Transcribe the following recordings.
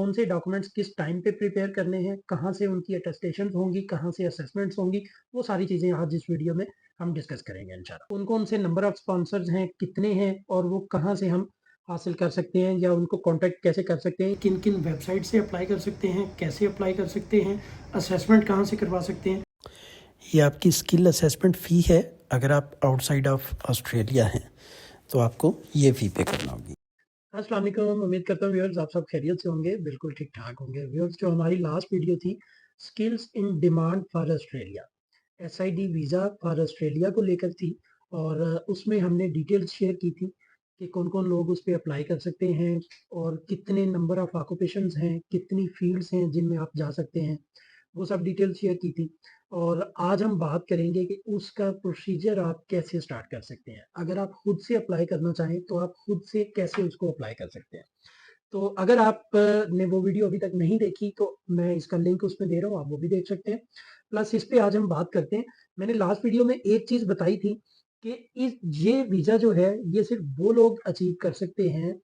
कौन से डॉक्यूमेंट्स किस टाइम पे प्रिपेयर करने हैं, कहाँ से उनकी अटेस्टेशन होंगी, कहाँ से असेसमेंट्स होंगी, वो सारी चीज़ें आज इस वीडियो में हम डिस्कस करेंगे इंशाल्लाह। कौन-कौन से नंबर ऑफ स्पॉन्सर्स हैं, कितने हैं और वो कहाँ से हम हासिल कर सकते हैं या उनको कॉन्टैक्ट कैसे कर सकते हैं, किन-किन वेबसाइट से अप्लाई कर सकते हैं, कैसे अप्लाई कर सकते हैं, असेसमेंट कहाँ से करवा सकते हैं। ये आपकी स्किल असेसमेंट फ़ी है। अगर आप आउटसाइड ऑफ ऑस्ट्रेलिया हैं तो आपको ये फ़ी पे करना होगी। अस्सलाम वालेकुम, उम्मीद करता हूँ व्यूअर्स आप सब खैरियत से होंगे, बिल्कुल ठीक-ठाक होंगे। व्यूअर्स जो हमारी लास्ट वीडियो थी skills in demand for Australia, SID visa for Australia को लेकर थी और उसमें हमने डिटेल्स शेयर की थी कि कौन-कौन लोग उस पे अप्लाई कर सकते हैं और कितने नंबर ऑफ ऑक्यूपेशंस हैं, कितनी फील्ड्स हैं जिनमें आप जा सकते हैं, वो सब डिटेल शेयर की थी। और आज हम बात करेंगे कि उसका प्रोसीजर आप कैसे स्टार्ट कर सकते हैं। अगर आप खुद से अप्लाई करना चाहें तो आप खुद से कैसे उसको अप्लाई कर सकते हैं। तो अगर आप ने वो वीडियो अभी तक नहीं देखी तो मैं इसका लिंक उसमें दे रहा हूँ, आप वो भी देख सकते हैं। प्लस इस पे आज हम बात करते हैं। मैंने लास्ट वीडियो में एक चीज़ बताई थी कि इस ये वीज़ा जो है ये सिर्फ़ वो लोग अचीव कर सकते हैं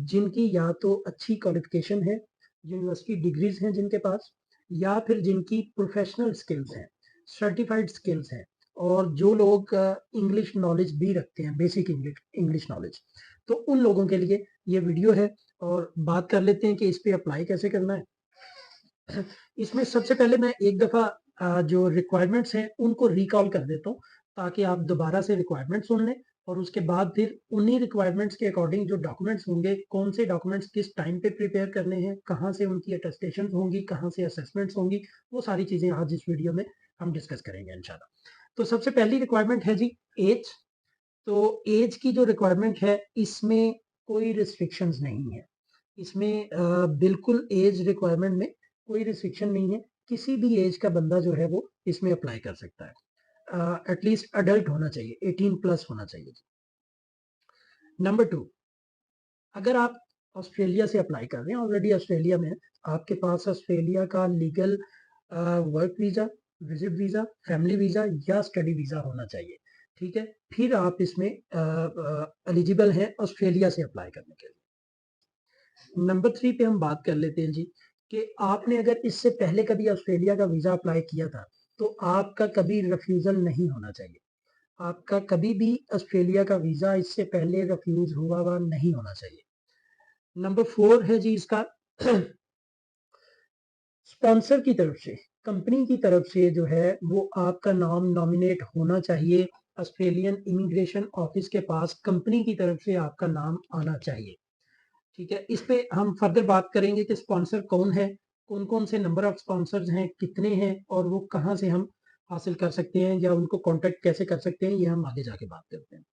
जिनकी या तो अच्छी क्वालिफ़िकेशन है, यूनिवर्सिटी डिग्रीज़ हैं जिनके पास या फिर जिनकी प्रोफ़ेशनल स्किल्स हैं, सर्टिफ़ाइड स्किल्स हैं और जो लोग इंग्लिश नॉलेज भी रखते हैं, बेसिक इंग्लिश नॉलेज। तो उन लोगों के लिए ये वीडियो है और बात कर लेते हैं कि इस पे अप्लाई कैसे करना है। इसमें सबसे पहले मैं एक दफ़ा जो रिक्वायरमेंट्स हैं उनको रिकॉल कर देता हूँ ताकि आप दोबारा से रिक्वायरमेंट सुन लें और उसके बाद फिर उन्हीं रिक्वायरमेंट्स के अकॉर्डिंग जो डॉक्यूमेंट्स होंगे, कौन से डॉक्यूमेंट्स किस टाइम पे प्रिपेयर करने हैं, कहाँ से उनकी अटेस्टेशंस होंगी, कहाँ से असेसमेंट्स होंगी, वो सारी चीज़ें आज इस वीडियो में हम डिस्कस करेंगे इंशाल्लाह। तो सबसे पहली रिक्वायरमेंट है जी ऐज। तो ऐज की जो रिक्वायरमेंट है इसमें कोई रिस्ट्रिक्शंस नहीं है। इसमें बिल्कुल ऐज रिक्वायरमेंट में कोई रिस्ट्रिक्शन नहीं है। किसी भी ऐज का बंदा जो है वो इसमें अप्लाई कर सकता है। एटलीस्ट अडल्ट होना चाहिए, 18 प्लस होना चाहिए। नंबर 2, अगर आप ऑस्ट्रेलिया से अप्लाई कर रहे हैं, ऑलरेडी ऑस्ट्रेलिया में हैं, आपके पास ऑस्ट्रेलिया का legal work visa, visit visa, family visa या स्टडी वीज़ा होना चाहिए, ठीक है? फिर आप इसमें एलिजिबल हैं ऑस्ट्रेलिया से अप्लाई करने के लिए। नंबर 3 पे हम बात कर लेते हैं जी, कि आपने अगर इससे पहले कभी ऑस्ट्रेलिया का वीज़ा अप्लाई किया था, तो आपका कभी रिफ्यूज़ल नहीं होना चाहिए। आपका कभी भी ऑस्ट्रेलिया का वीज़ा इससे पहले रिफ्यूज़ हुआ हुआ नहीं होना चाहिए। नंबर 4 है जी इसका स्पॉन्सर की तरफ से, कंपनी की तरफ से जो है वो आपका नाम नॉमिनेट होना चाहिए। ऑस्ट्रेलियन इमिग्रेशन ऑफिस के पास कंपनी की तरफ से आपका नाम आना चाहिए, ठीक है? इस पे हम फर्दर बात करेंगे कि स्पॉन्सर कौन है, कौन-कौन से नंबर ऑफ स्पॉन्सर्स हैं, कितने हैं और वो कहाँ से हम हासिल कर सकते हैं या उनको कॉन्टैक्ट कैसे कर सकते हैं, ये हम आगे जाके बात करते हैं।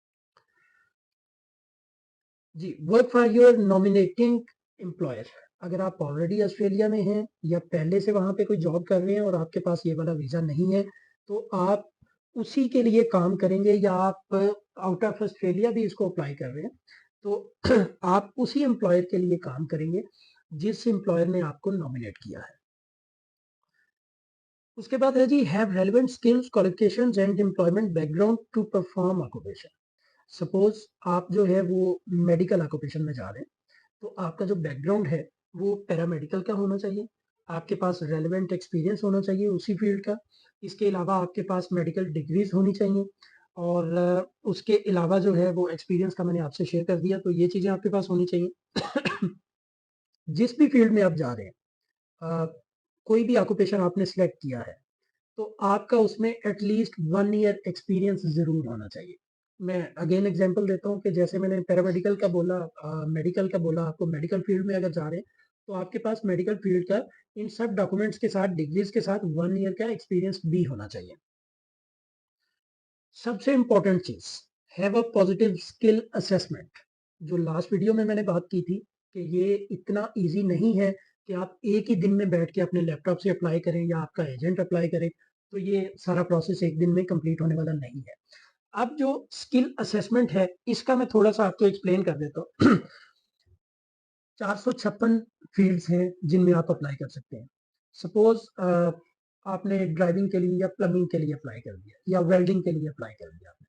जी, work for your nominating employer. अगर आप ऑलरेडी ऑस्ट्रेलिया में हैं या पहले से वहाँ पे कोई जॉब कर रहे हैं और आपके पास ये वाला वीज़ा नहीं है, तो आप उसी के लिए काम करेंगे या आप आउट ऑफ ऑस्ट्रेलिया भी इसको अप्लाई कर रहे हैं, तो आप उसी एम्प्लॉयर के लिए काम करेंगे, जिस एम्प्लॉयर ने आपको नॉमिनेट किया है। उसके बाद है जी have relevant skills, qualifications and employment background to perform occupation. Suppose आप जो है वो मेडिकल ऑक्यूपेशन में जा रहे हैं, तो आपका जो बैकग्राउंड है वो पैरामेडिकल का होना चाहिए। आपके पास रेलेवेंट एक्सपीरियंस होना चाहिए उसी फील्ड का। इसके अलावा आपके पास मेडिकल डिग्रीज़ होनी चाहिए और उसके अलावा जो है वो एक्सपीरियंस का मैंने आपसे शेयर कर दिया, तो ये चीज़ें आपके पास होनी चाहिए। जिस भी फील्ड में आप जा रहे हैं, कोई भी ऑक्यूपेशन आपने सिलेक्ट किया है, तो आपका उसमें एटलीस्ट 1 ईयर एक्सपीरियंस ज़रूर होना चाहिए। मैं अगेन एग्ज़ाम्पल देता हूँ कि जैसे मैंने पैरामेडिकल का बोला, मेडिकल का बोला, आपको मेडिकल फील्ड में अगर जा रहे हैं, तो आपके पास मेडिकल फील्ड का इन सब डॉक्यूमेंट्स के साथ, डिग्रीज़ के साथ 1 ईयर का एक्सपीरियंस भी होना चाहिए। सबसे important cheese, have a positive skill assessment. जो लास्ट वीडियो में मैंने बात की थी कि ये इतना ईज़ी नहीं है कि आप एक ही दिन में बैठ के अपने लैपटॉप से अप्लाई करें या आपका एजेंट अप्लाई करे, तो ये सारा प्रोसेस एक दिन में कंप्लीट होने वाला नहीं है। अब जो स्किल असेसमेंट है, इसका मैं थोड़ा-सा आपको एक्सप्लेन कर देता हूँ। 456 फील्ड्स हैं जिनमें आप अप्लाई कर सकते हैं। सपोज़ आपने ड्राइविंग के लिए या प्लम्बिंग के लिए अप्लाई कर दिया या वेल्डिंग के लिए अप्लाई कर दिया आपने।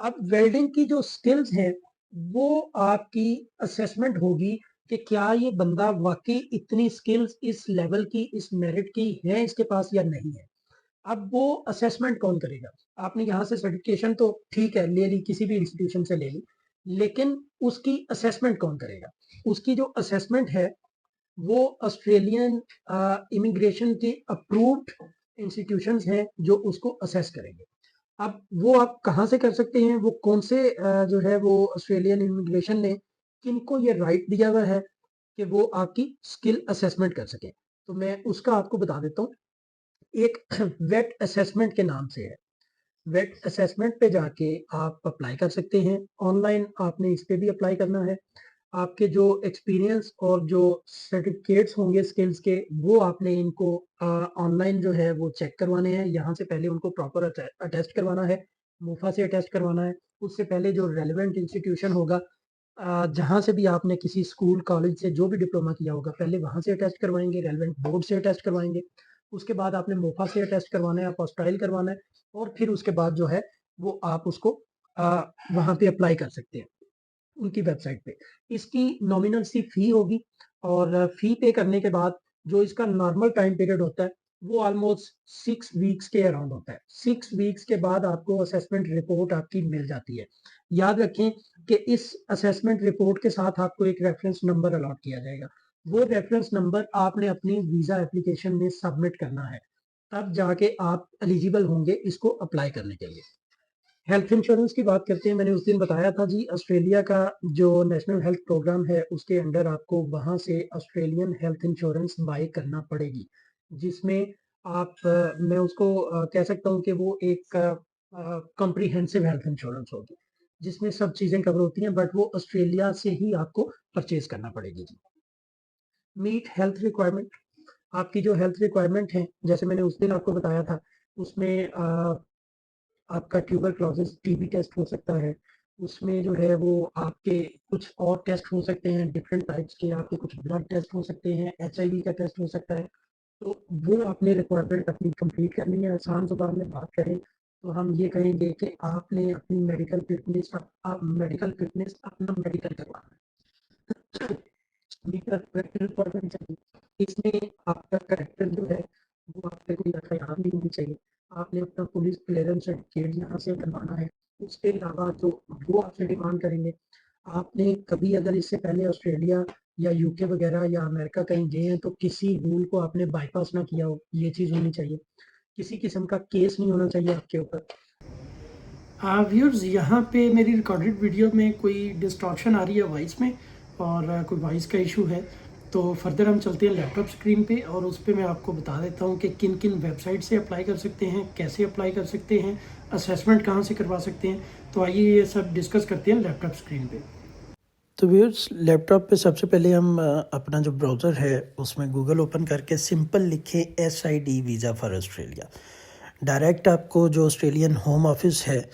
अब वेल्डिंग की जो स्किल्स हैं, वो आपकी असेसमेंट होगी कि क्या ये बंदा वाकई इतनी स्किल्स इस लेवल की, इस मेरिट की है इसके पास या नहीं है। अब वो असेसमेंट कौन करेगा? आपने यहाँ से सर्टिफिकेशन तो ठीक है ले ली, किसी भी इंस्टीट्यूशन से ले ली, लेकिन उसकी असेसमेंट कौन करेगा? उसकी जो असेसमेंट है वो ऑस्ट्रेलियन इमिग्रेशन के अप्रूव्ड इंस्टीट्यूशंस हैं जो उसको असेस करेंगे। अब वो आप कहाँ से कर सकते हैं? वो कौन से जो है वो ऑस्ट्रेलियन इमिग्रेशन ने किनको ये राइट दिया हुआ है कि वो आपकी स्किल असेसमेंट कर सकें? तो मैं उसका आपको बता देता हूँ। एक वेट असेसमेंट के नाम से है। वेट असेसमेंट पे जाके आप अप्लाई कर सकते हैं। ऑनलाइन आपने इस पे भी अप्लाई करना है। आपके जो एक्सपीरियंस और जो सर्टिफिकेट्स होंगे स्किल्स के, वो आपने इनको ऑनलाइन जो है वो चेक करवाने हैं। यहाँ से पहले उनको प्रॉपर अटेस्ट करवाना है, मोफा से अटेस्ट करवाना है। उससे पहले जो रेलिवेंट इंस्टीट्यूशन होगा, जहाँ से भी आपने किसी स्कूल कॉलेज से जो भी डिप्लोमा किया होगा, पहले वहाँ से अटेस्ट करवाएंगे, रेलिवेंट बोर्ड से अटेस्ट करवाएंगे। उसके बाद आपने मोफा से अटेस्ट करवाना है, अपोस्टाइल करवाना है, और फिर उसके बाद जो है वो आप उसको वहाँ पे अप्लाई कर सकते हैं उनकी वेबसाइट पे। इसकी नॉमिनल सी फी होगी, और फी पे करने के बाद जो इसका नॉर्मल टाइम पीरियड होता है वो ऑलमोस्ट 6 वीक्स के अराउंड होता है। 6 वीक्स के बाद आपको असेसमेंट रिपोर्ट आपकी मिल जाती है। याद रखें कि इस असेसमेंट रिपोर्ट के साथ आपको एक रेफरेंस नंबर अलॉट किया जाएगा। वो रेफरेंस नंबर आपने अपनी वीजा एप्लीकेशन में सबमिट करना है, तब जाके आप एलिजिबल होंगे इसको अप्लाई करने के लिए। हेल्थ इंश्योरेंस की बात करते हैं। मैंने उस दिन बताया था जी, ऑस्ट्रेलिया का जो नेशनल हेल्थ प्रोग्राम है उसके अंडर आपको वहाँ से ऑस्ट्रेलियन हेल्थ इंश्योरेंस बाय करना पड़ेगी, जिसमें आप मैं उसको कह सकता हूँ कि वो एक कॉम्प्रिहेंसिव हेल्थ इंश्योरेंस होगी, जिसमें सब चीज़ें कवर होती हैं, बट वो ऑस्ट्रेलिया से ही आपको परचेज करना पड़ेगी जी। मीट हेल्थ रिक्वायरमेंट, आपकी जो हेल्थ रिक्वायरमेंट है, जैसे मैंने उस दिन आपको बताया था, उसमें आपका ट्यूबरक्लोसिस टीबी टेस्ट हो सकता है। उसमें जो है वो आपके कुछ और टेस्ट हो सकते हैं डिफरेंट टाइप्स के, आपके कुछ ब्लड टेस्ट हो सकते हैं, एचआईवी का टेस्ट हो सकता है। तो वो आपने रिक्वायरमेंट अपनी कंप्लीट करनी है। आसान ज़ुबान में बात करें तो हम ये कहेंगे कि आपने अपनी मेडिकल फिटनेस अपना मेडिकल करवाना है। रिक्वायरमेंट चाहिए। इसमें आपका कैरेक्टर जो है वो आपके कोई खयाल नहीं होनी चाहिए। आपने अपना पुलिस क्लियरेंस सर्टिफिकेट यहाँ से बनवाना है। उसके अलावा जो वो आपसे डिमांड करेंगे, आपने कभी अगर इससे पहले ऑस्ट्रेलिया या यूके वगैरह या अमेरिका कहीं गए हैं तो किसी रूल को आपने बाईपास ना किया हो, ये चीज़ होनी चाहिए। किसी किस्म का केस नहीं होना चाहिए आपके ऊपर। व्यूअर्स, यहाँ पे मेरी रिकॉर्डेड वीडियो में कोई डिस्टॉर्शन आ रही है वॉइस में, और कोई वॉइस का इशू है। तो फर्दर हम चलते हैं लैपटॉप स्क्रीन पे, और उस पे मैं आपको बता देता हूँ कि किन किन वेबसाइट से अप्लाई कर सकते हैं, कैसे अप्लाई कर सकते हैं, असेसमेंट कहाँ से करवा सकते हैं। तो आइए ये सब डिस्कस करते हैं लैपटॉप स्क्रीन पे। तो व्यूअर्स, लैपटॉप पे सबसे पहले हम अपना जो ब्राउज़र है उसमें गूगल ओपन करके सिंपल लिखें SID visa for Australia. Direct आपको जो ऑस्ट्रेलियन होम ऑफिस है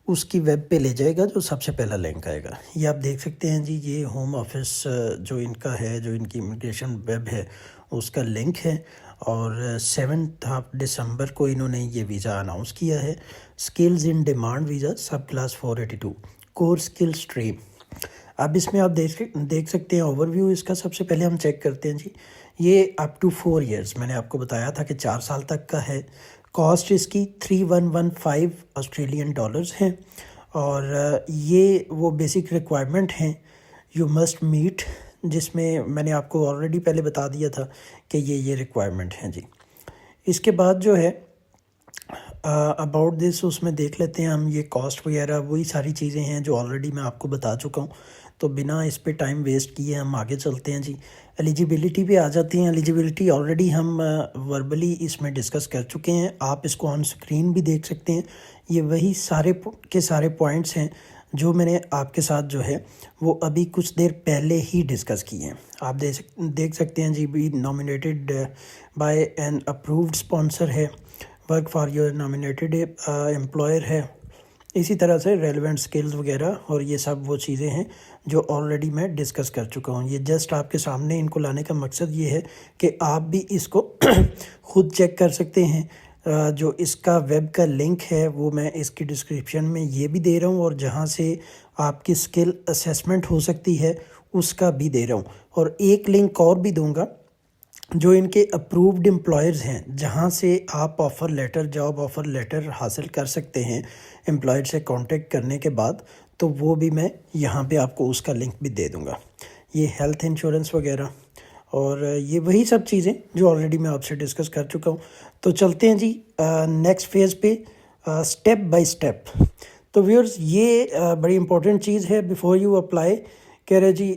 उसकी वेब पे ले जाएगा, जो सबसे पहला लिंक आएगा। ये आप देख सकते हैं जी, ये होम ऑफिस जो इनका है, जो इनकी इमिग्रेशन वेब है उसका लिंक है। और 7 दिसंबर को इन्होंने ये वीज़ा अनाउंस किया है। स्किल्स इन डिमांड वीज़ा सब क्लास 482 कोर स्किल स्ट्रीम। अब इसमें आप देख सकते हैं ओवरव्यू इसका। सबसे पहले हम चेक करते हैं जी, ये अप टू 4 इयर्स, मैंने आपको बताया था कि 4 साल तक का है। कॉस्ट इसकी 3115 ऑस्ट्रेलियन डॉलर्स हैं, और ये वो बेसिक रिक्वायरमेंट हैं यू मस्ट मीट, जिसमें मैंने आपको ऑलरेडी पहले बता दिया था कि ये रिक्वायरमेंट हैं जी। इसके बाद जो है अबाउट दिस, उसमें देख लेते हैं हम, ये कॉस्ट वगैरह वही सारी चीज़ें हैं जो ऑलरेडी मैं आपको बता चुका हूँ। तो बिना इस पे टाइम वेस्ट किए हम आगे चलते हैं जी। एलिजिबिलिटी पे आ जाती हैं। एलिजिबिलिटी ऑलरेडी हम वर्बली इसमें डिस्कस कर चुके हैं, आप इसको ऑन स्क्रीन भी देख सकते हैं। ये वही सारे के सारे पॉइंट्स हैं जो मैंने आपके साथ जो है वो अभी कुछ देर पहले ही डिस्कस किए हैं। आप देख सकते हैं जी, भी nominated by an approved sponsor है, work for your nominated employer है, इसी तरह से रेलेवेंट स्किल्स वगैरह, और ये सब वो चीज़ें हैं जो ऑलरेडी मैं डिस्कस कर चुका हूँ। ये जस्ट आपके सामने इनको लाने का मकसद ये है कि आप भी इसको खुद चेक कर सकते हैं। जो इसका वेब का लिंक है वो मैं इसकी डिस्क्रिप्शन में ये भी दे रहा हूँ, और जहाँ से आपकी स्किल असेसमेंट हो सकती है उसका भी दे रहा हूँ। और एक लिंक और भी दूंगा जो इनके अप्रूव्ड एम्प्लॉयर्स हैं, जहाँ से आप offer letter, job offer letter हासिल कर सकते हैं एम्प्लॉयर से कांटेक्ट करने के बाद, तो वो भी मैं यहाँ पे आपको उसका लिंक भी दे दूँगा। ये हेल्थ इंश्योरेंस वगैरह और ये वही सब चीज़ें जो ऑलरेडी मैं आपसे डिस्कस कर चुका हूँ। तो चलते हैं जी नेक्स्ट फेज़ पे स्टेप बाय स्टेप। तो व्यूअर्स ये बड़ी इंपॉर्टेंट चीज़ है बिफोर यू अप्लाई। कह रहे जी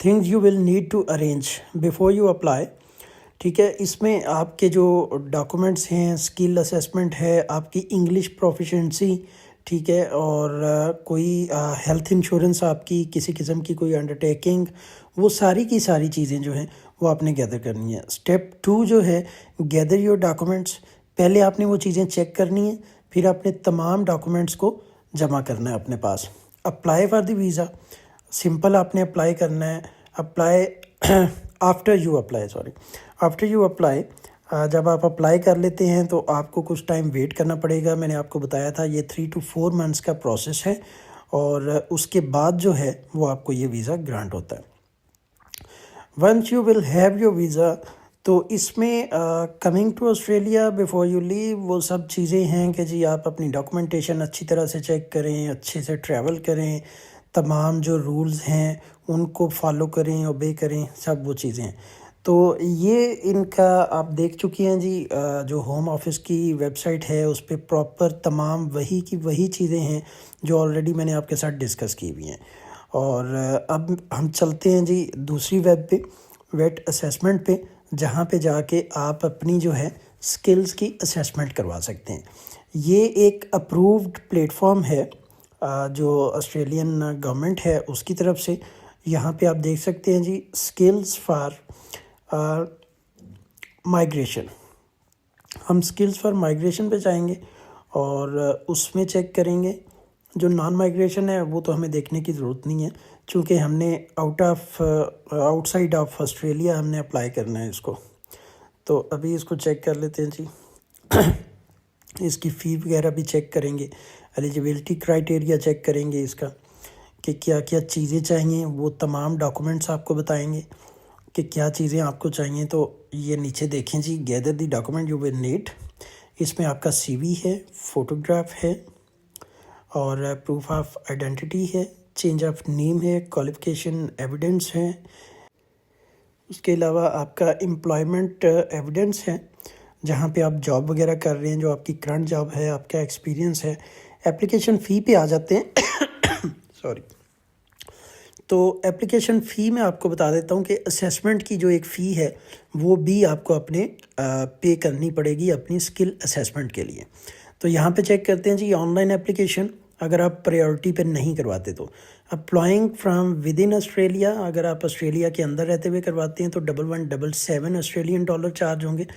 things you will need to arrange before you apply. ठीक है, इसमें आपके जो डॉक्यूमेंट्स हैं, स्किल असेसमेंट है, आपकी इंग्लिश प्रोफिशिएंसी, ठीक है, और कोई हेल्थ इंश्योरेंस, आपकी किसी किस्म की कोई अंडरटेकिंग, वो सारी की सारी चीज़ें जो हैं वो आपने गैदर करनी है। स्टेप 2 जो है गैदर योर डॉक्यूमेंट्स। पहले आपने वो चीज़ें चेक करनी है, फिर अपने तमाम डॉक्यूमेंट्स को जमा करना है अपने पास। Apply for the visa, simple आपने अप्लाई करना है। अप्लाई आफ्टर यू अप्लाई जब आप अप्लाई कर लेते हैं तो आपको कुछ टाइम वेट करना पड़ेगा। मैंने आपको बताया था ये 3 to 4 मंथ्स का प्रोसेस है और उसके बाद जो है वो आपको ये वीज़ा ग्रांट होता है। Once you will have your visa, तो इसमें coming to Australia before you leave वो सब चीज़ें हैं कि जी आप अपनी डॉक्यूमेंटेशन अच्छी तरह से चेक करें, अच्छे से ट्रैवल करें, तमाम जो रूल्स हैं उनको फॉलो करें, ओबे करें, सब वो चीज़ें हैं। तो ये इनका आप देख चुकी हैं जी, जो होम ऑफिस की वेबसाइट है उस पर प्रॉपर तमाम वही की वही चीज़ें हैं जो ऑलरेडी मैंने आपके साथ डिस्कस की हुई हैं। और अब हम चलते हैं जी दूसरी वेब पे, वेट असेसमेंट पे, जहाँ पे जाके आप अपनी जो है स्किल्स की असेसमेंट करवा सकते हैं। ये एक अप्रूव्ड प्लेटफॉर्म है जो ऑस्ट्रेलियन गवर्नमेंट है उसकी तरफ से। यहाँ पे आप देख सकते हैं जी स्किल्स फॉर माइग्रेशन। हम स्किल्स फॉर माइग्रेशन पे जाएंगे और उसमें चेक करेंगे। जो नॉन माइग्रेशन है वो तो हमें देखने की ज़रूरत नहीं है, क्योंकि हमने आउटसाइड ऑफ ऑस्ट्रेलिया हमने अप्लाई करना है इसको। तो अभी इसको चेक कर लेते हैं जी। इसकी फ़ी वगैरह भी चेक करेंगे, एलिजिबिलिटी क्राइटेरिया चेक करेंगे इसका कि क्या क्या चीज़ें चाहिए, वो तमाम डॉक्यूमेंट्स आपको बताएंगे कि क्या चीज़ें आपको चाहिए। तो ये नीचे देखें जी, gather the document you will need. इसमें आपका CV है, फ़ोटोग्राफ है और प्रूफ ऑफ आइडेंटिटी है, चेंज ऑफ नेम है, क्वालिफ़िकेशन एविडेंस है, उसके अलावा आपका एम्प्लॉयमेंट एविडेंस है जहाँ पे आप जॉब वगैरह कर रहे हैं, जो आपकी करंट जॉब है, आपका एक्सपीरियंस है। एप्लीकेशन फ़ी पे आ जाते हैं सॉरी। तो एप्लीकेशन फ़ी में आपको बता देता हूँ कि असेसमेंट की जो एक फ़ी है वो भी आपको अपने पे करनी पड़ेगी अपनी स्किल असेसमेंट के लिए। तो यहाँ पे चेक करते हैं जी ऑनलाइन एप्लीकेशन, अगर आप प्रायोरिटी पे नहीं करवाते तो। Applying from with in Australia, अगर आप ऑस्ट्रेलिया के अंदर रहते हुए करवाते हैं तो $1177 ऑस्ट्रेलियन डॉलर चार्ज होंगे।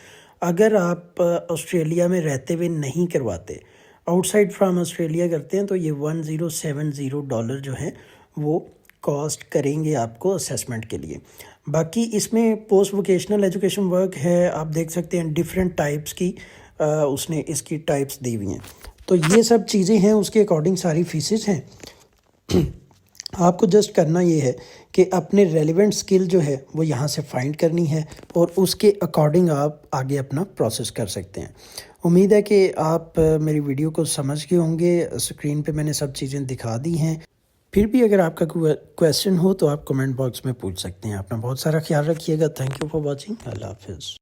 अगर आप ऑस्ट्रेलिया में रहते हुए नहीं करवाते, आउटसाइड फ्राम ऑस्ट्रेलिया करते हैं, तो ये $1070 जो है वो कॉस्ट करेंगे आपको असेसमेंट के लिए। बाकी इसमें पोस्ट वोकेशनल एजुकेशन वर्क है, आप देख सकते हैं डिफरेंट टाइप्स की उसने इसकी टाइप्स दी हुई हैं। तो ये सब चीज़ें हैं, उसके अकॉर्डिंग सारी फीसेस हैं। आपको जस्ट करना ये है कि अपने रेलिवेंट स्किल जो है वो यहाँ से फाइंड करनी है और उसके अकॉर्डिंग आप आगे अपना प्रोसेस कर सकते हैं। उम्मीद है कि आप मेरी वीडियो को समझ गए होंगे। स्क्रीन पे मैंने सब चीज़ें दिखा दी हैं। फिर भी अगर आपका कोई क्वेश्चन हो तो आप कमेंट बॉक्स में पूछ सकते हैं। अपना बहुत सारा ख्याल रखिएगा। Thank you for watching. अल्लाह हाफिज़।